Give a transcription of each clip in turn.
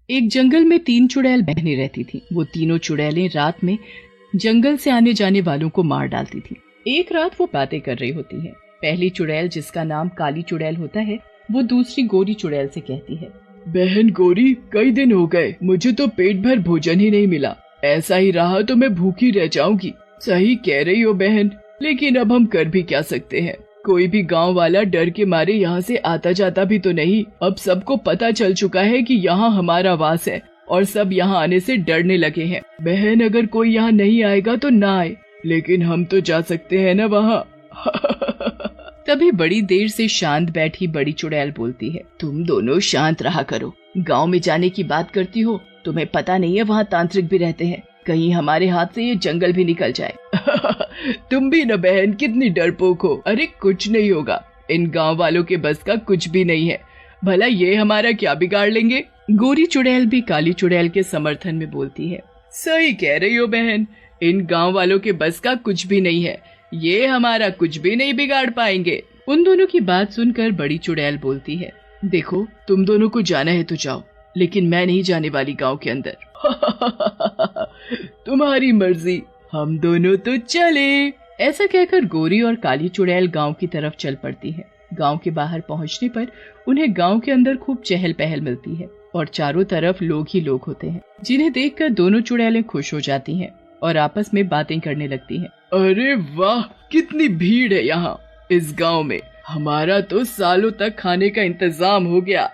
एक जंगल में 3 चुड़ैल बहनें रहती थीं। वो तीनों चुड़ैलें रात में जंगल से आने जाने वालों को मार डालती थीं। एक रात वो बातें कर रही होती हैं। पहली चुड़ैल, जिसका नाम काली चुड़ैल होता है, वो दूसरी गोरी चुड़ैल से कहती है, बहन गोरी, कई दिन हो गए, मुझे तो पेट भर भोजन ही नहीं मिला। ऐसा ही रहा तो मैं भूखी रह जाऊंगी। सही कह रही हो बहन, लेकिन अब हम कर भी क्या सकते हैं। कोई भी गांव वाला डर के मारे यहाँ से आता जाता भी तो नहीं। अब सबको पता चल चुका है कि यहाँ हमारा वास है और सब यहाँ आने से डरने लगे हैं। बहन, अगर कोई यहाँ नहीं आएगा तो ना आए, लेकिन हम तो जा सकते हैं ना वहाँ। तभी बड़ी देर से शांत बैठी बड़ी चुड़ैल बोलती है, तुम दोनों शांत रहा करो। गांव में जाने की बात करती हो, तुम्हें पता नहीं है वहाँ तांत्रिक भी रहते हैं। कहीं हमारे हाथ से ये जंगल भी निकल जाए। तुम भी न बहन, कितनी डरपोक हो। अरे कुछ नहीं होगा, इन गांव वालों के बस का कुछ भी नहीं है। भला ये हमारा क्या बिगाड़ लेंगे। गोरी चुड़ैल भी काली चुड़ैल के समर्थन में बोलती है, सही कह रही हो बहन, इन गांव वालों के बस का कुछ भी नहीं है। ये हमारा कुछ भी नहीं बिगाड़ पाएंगे। उन दोनों की बात सुनकर बड़ी चुड़ैल बोलती है, देखो, तुम दोनों को जाना है तो जाओ, लेकिन मैं नहीं जाने वाली गांव के अंदर। तुम्हारी मर्जी, हम दोनों तो चले। ऐसा कहकर गोरी और काली चुड़ैल गांव की तरफ चल पड़ती है। गांव के बाहर पहुंचने पर उन्हें गांव के अंदर खूब चहल पहल मिलती है और चारों तरफ लोग ही लोग होते हैं, जिन्हें देखकर दोनों चुड़ैलें खुश हो जाती हैं और आपस में बातें करने लगती हैं। अरे वाह, कितनी भीड़ है यहाँ इस गांव में। हमारा तो सालों तक खाने का इंतजाम हो गया।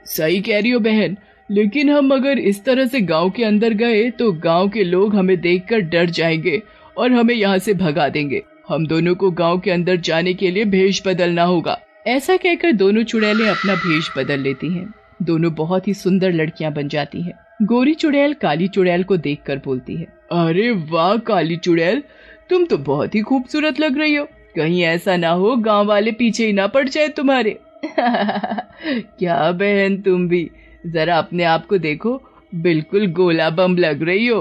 सही कह रही हो बहन, लेकिन हम अगर इस तरह से गांव के अंदर गए तो गांव के लोग हमें देखकर डर जाएंगे और हमें यहाँ से भगा देंगे। हम दोनों को गांव के अंदर जाने के लिए भेष बदलना होगा। ऐसा कहकर दोनों चुड़ैलें अपना भेष बदल लेती हैं। दोनों बहुत ही सुंदर लड़कियां बन जाती हैं। गोरी चुड़ैल काली चुड़ैल को देखकर बोलती है, अरे वाह काली चुड़ैल, तुम तो बहुत ही खूबसूरत लग रही हो। कहीं ऐसा ना हो गांव वाले पीछे ही ना पड़ जाए तुम्हारे। क्या बहन, तुम भी जरा अपने आप को देखो, बिल्कुल गोला बम लग रही हो।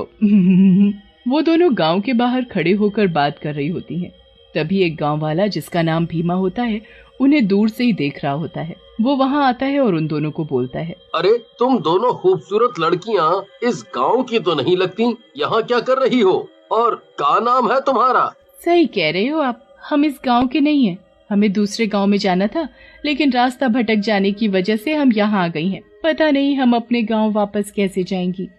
वो दोनों गांव के बाहर खड़े होकर बात कर रही होती हैं। तभी एक गांव वाला, जिसका नाम भीमा होता है, उन्हें दूर से ही देख रहा होता है। वो वहां आता है और उन दोनों को बोलता है, अरे तुम दोनों खूबसूरत लड़कियां इस गांव की तो नहीं लगती। यहाँ क्या कर रही हो और क्या नाम है तुम्हारा? सही कह रहे हो आप, हम इस गांव के नहीं हैं। हमें दूसरे गांव में जाना था, लेकिन रास्ता भटक जाने की वजह से हम यहाँ आ गई हैं। पता नहीं हम अपने गांव वापस कैसे जाएंगी।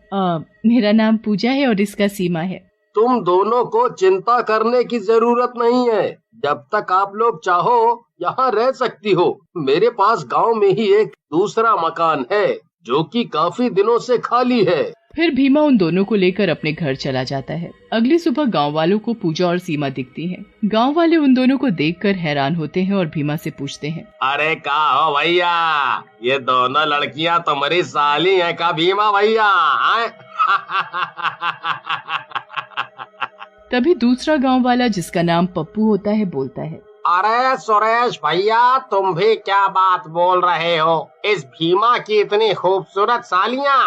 मेरा नाम पूजा है और इसका सीमा है। तुम दोनों को चिंता करने की जरूरत नहीं है। जब तक आप लोग चाहो यहाँ रह सकती हो। मेरे पास गांव में ही एक दूसरा मकान है जो कि काफी दिनों से खाली है। फिर भीमा उन दोनों को लेकर अपने घर चला जाता है। अगली सुबह गांव वालों को पूजा और सीमा दिखती हैं। गांव वाले उन दोनों को देखकर हैरान होते हैं और भीमा से पूछते हैं, अरे क्या हो भैया, ये दोनों लड़कियां तुम्हारी साली हैं का भीमा भैया? तभी दूसरा गांव वाला, जिसका नाम पप्पू होता है, बोलता है, अरे सुरेश भैया, तुम भी क्या बात बोल रहे हो? इस भीमा की इतनी खूबसूरत सालियां?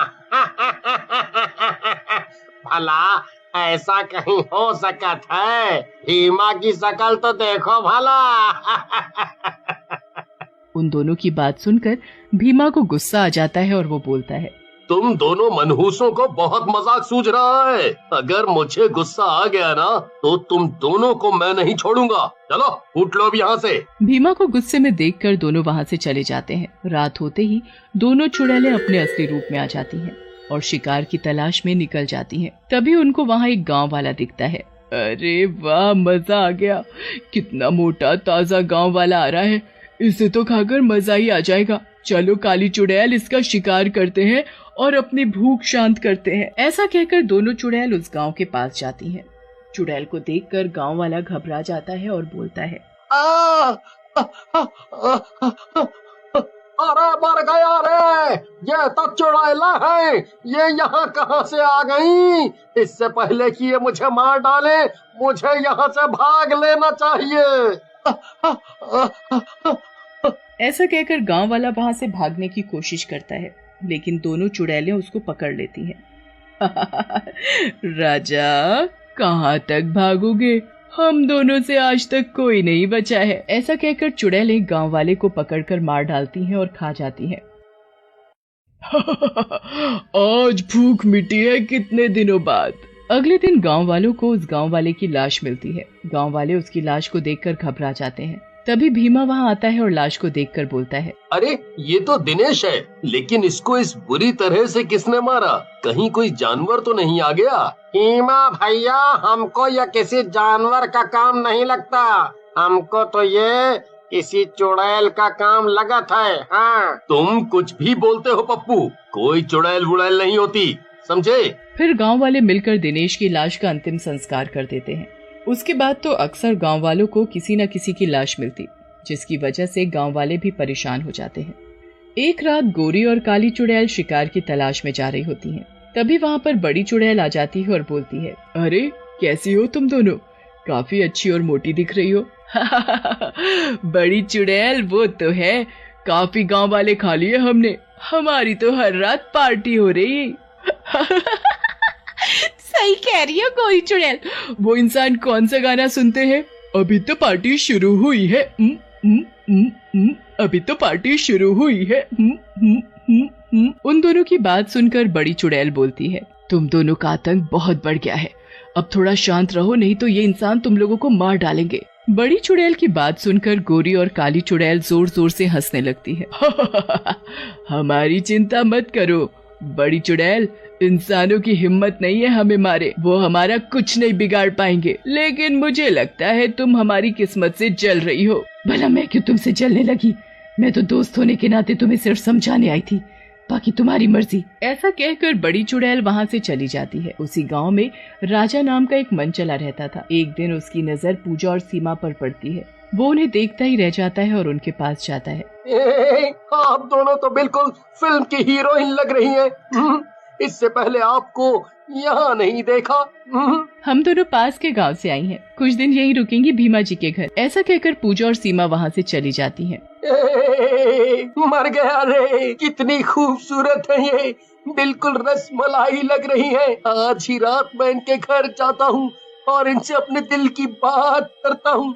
भला ऐसा कहीं हो सकत है? भीमा की शकल तो देखो भला। उन दोनों की बात सुनकर भीमा को गुस्सा आ जाता है और वो बोलता है, तुम दोनों मनहूसों को बहुत मजाक सूझ रहा है। अगर मुझे गुस्सा आ गया ना तो तुम दोनों को मैं नहीं छोड़ूंगा। चलो उठ लो अब यहाँ से। भीमा को गुस्से में देखकर दोनों वहाँ से चले जाते हैं। रात होते ही दोनों चुड़ैलें अपने असली रूप में आ जाती हैं और शिकार की तलाश में निकल जाती हैं। तभी उनको वहाँ एक गाँव वाला दिखता है। अरे वाह, मजा आ गया। कितना मोटा ताजा गाँव वाला आ रहा है, इसे तो खाकर मजा ही आ जाएगा। चलो काली चुड़ैल, इसका शिकार करते हैं और अपनी भूख शांत करते हैं। ऐसा कहकर दोनों चुड़ैल उस गांव के पास जाती हैं। चुड़ैल को देखकर गांव वाला घबरा जाता है और बोलता है, अरे मर गया रे, ये तो चुड़ैला है। ये यहाँ कहाँ से आ गई? इससे पहले कि ये मुझे मार डाले, मुझे यहाँ से भाग लेना चाहिए। ऐसा कहकर गांव वाला वहां से भागने की कोशिश करता है, लेकिन दोनों चुड़ैलें उसको पकड़ लेती हैं। राजा, कहाँ तक भागोगे? हम दोनों से आज तक कोई नहीं बचा है। ऐसा कहकर चुड़ैलें गांव वाले को पकड़कर मार डालती हैं और खा जाती हैं। आज भूख मिटी है कितने दिनों बाद। अगले दिन गांव वालों को उस गांव वाले की लाश मिलती है। गांव वाले उसकी लाश को देखकर घबरा जाते हैं। तभी भीमा वहां आता है और लाश को देखकर बोलता है, अरे ये तो दिनेश है, लेकिन इसको इस बुरी तरह से किसने मारा? कहीं कोई जानवर तो नहीं आ गया? भीमा भैया, हमको यह किसी जानवर का काम नहीं लगता, हमको तो ये किसी चुड़ैल का काम लगत है। हाँ, तुम कुछ भी बोलते हो पप्पू, कोई चुड़ैल वुड़ैल नहीं होती, समझे? फिर गांव वाले मिलकर दिनेश की लाश का अंतिम संस्कार कर देते हैं। उसके बाद तो अक्सर गांव वालों को किसी न किसी की लाश मिलती, जिसकी वजह से गांव वाले भी परेशान हो जाते हैं। एक रात गोरी और काली चुड़ैल शिकार की तलाश में जा रही होती हैं। तभी वहां पर बड़ी चुड़ैल आ जाती है और बोलती है, अरे कैसी हो तुम दोनों? काफी अच्छी और मोटी दिख रही हो। बड़ी चुड़ैल वो तो है, काफी गांव वाले खा लिए हमने, हमारी तो हर रात पार्टी हो रही। सही कह रही है गोरी चुड़ैल। वो इंसान कौन सा गाना सुनते हैं? अभी तो पार्टी शुरू हुई है। अभी तो पार्टी शुरू हुई है। उन दोनों की बात सुनकर बड़ी चुड़ैल बोलती है, तुम दोनों का आतंक बहुत बढ़ गया है, अब थोड़ा शांत रहो, नहीं तो ये इंसान तुम लोगों को मार डालेंगे। बड़ी चुड़ैल की बात सुनकर गोरी और काली चुड़ैल जोर जोर से हंसने लगती है। हमारी चिंता मत करो बड़ी चुड़ैल, इंसानों की हिम्मत नहीं है हमें मारे, वो हमारा कुछ नहीं बिगाड़ पाएंगे, लेकिन मुझे लगता है तुम हमारी किस्मत से जल रही हो। भला मैं क्यों तुमसे जलने लगी? मैं तो दोस्त होने के नाते तुम्हें सिर्फ समझाने आई थी, बाकी तुम्हारी मर्जी। ऐसा कहकर बड़ी चुड़ैल वहाँ से चली जाती है। उसी गांव में राजा नाम का एक मनचला रहता था। एक दिन उसकी नजर पूजा और सीमा पर पड़ती है। वो उन्हें देखता ही रह जाता है और उनके पास जाता है। आप दोनों तो बिल्कुल फिल्म की हीरोइन लग रही हैं। इससे पहले आपको यहाँ नहीं देखा। हम दोनों पास के गांव से आई हैं। कुछ दिन यहीं रुकेंगी भीमा जी के घर। ऐसा कहकर पूजा और सीमा वहाँ से चली जाती हैं। मर गया रे, कितनी खूबसूरत है ये, बिल्कुल रसमलाई लग रही है। आज ही रात मैं इनके घर जाता हूँ और इनसे अपने दिल की बात करता हूँ।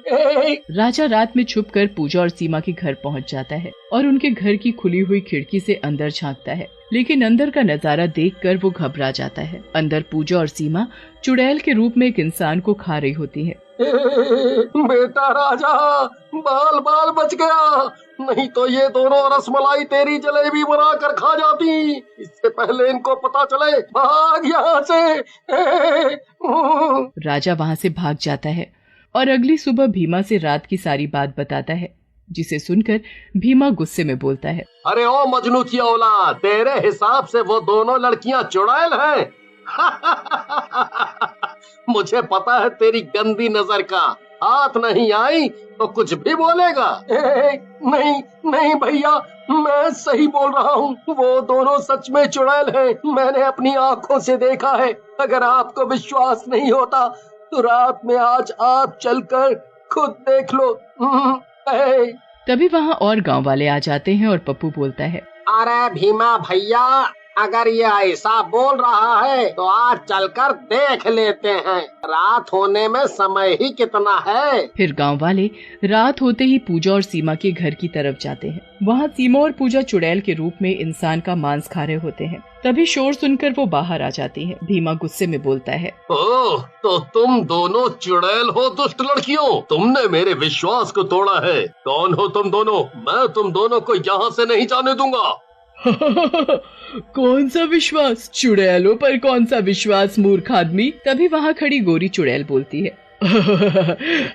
राजा रात में छुपकर पूजा और सीमा के घर पहुँच जाता है और उनके घर की खुली हुई खिड़की से अंदर झांकता है, लेकिन अंदर का नजारा देखकर वो घबरा जाता है। अंदर पूजा और सीमा चुड़ैल के रूप में एक इंसान को खा रही होती है। बेटा राजा, बाल बाल बच गया, नहीं तो ये दोनों रसमलाई तेरी जलेबी बना कर खा जाती। इससे पहले इनको पता चले, भाग यहाँ से। राजा वहाँ से भाग जाता है और अगली सुबह भीमा से रात की सारी बात बताता है, जिसे सुनकर भीमा गुस्से में बोलता है, अरे ओ मजनू की औलाद, तेरे हिसाब से वो दोनों लड़कियां चुड़ैल हैं? मुझे पता है तेरी गंदी नजर का, हाथ नहीं आई तो कुछ भी बोलेगा। नहीं नहीं भैया, मैं सही बोल रहा हूँ, वो दोनों सच में चुड़ैल हैं। मैंने अपनी आंखों से देखा है। अगर आपको विश्वास नहीं होता तो रात में आज आप चलकर खुद देख लो। तभी वहाँ और गांव वाले आ जाते हैं और पप्पू बोलता है, अरे भीमा भैया, अगर ये ऐसा बोल रहा है तो आज चलकर देख लेते हैं, रात होने में समय ही कितना है। फिर गांव वाले रात होते ही पूजा और सीमा के घर की तरफ जाते हैं। वहाँ सीमा और पूजा चुड़ैल के रूप में इंसान का मांस खा रहे होते हैं। तभी शोर सुनकर वो बाहर आ जाती है। भीमा गुस्से में बोलता है, ओह, तो तुम दोनों चुड़ैल हो दुष्ट लड़कियों, तुमने मेरे विश्वास को तोड़ा है। कौन हो तुम दोनों? मैं तुम दोनों को यहाँ से नहीं जाने दूंगा। कौन सा विश्वास? चुड़ैलों पर कौन सा विश्वास मूर्ख आदमी। तभी वहाँ खड़ी गोरी चुड़ैल बोलती है,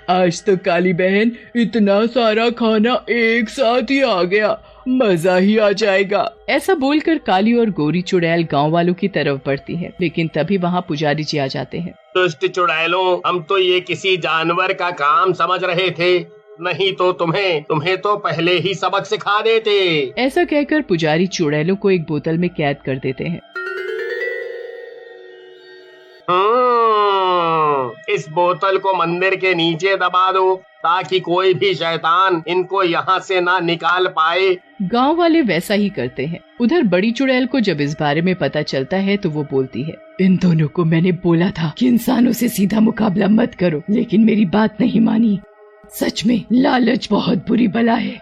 आज तो काली बहन इतना सारा खाना एक साथ ही आ गया, मजा ही आ जाएगा। ऐसा बोलकर काली और गोरी चुड़ैल गांव वालों की तरफ बढ़ती है, लेकिन तभी वहाँ पुजारी जी आ जाते हैं। दुष्ट चुड़ैलों, हम तो ये किसी जानवर का काम समझ रहे थे, नहीं तो तुम्हें तो पहले ही सबक सिखा देते। ऐसा कहकर पुजारी चुड़ैलों को एक बोतल में कैद कर देते हैं। इस बोतल को मंदिर के नीचे दबा दो ताकि कोई भी शैतान इनको यहाँ से ना निकाल पाए। गांव वाले वैसा ही करते हैं। उधर बड़ी चुड़ैल को जब इस बारे में पता चलता है तो वो बोलती है, इन दोनों को मैंने बोला था कि इंसानों से सीधा मुकाबला मत करो, लेकिन मेरी बात नहीं मानी। सच में लालच बहुत बुरी बला है।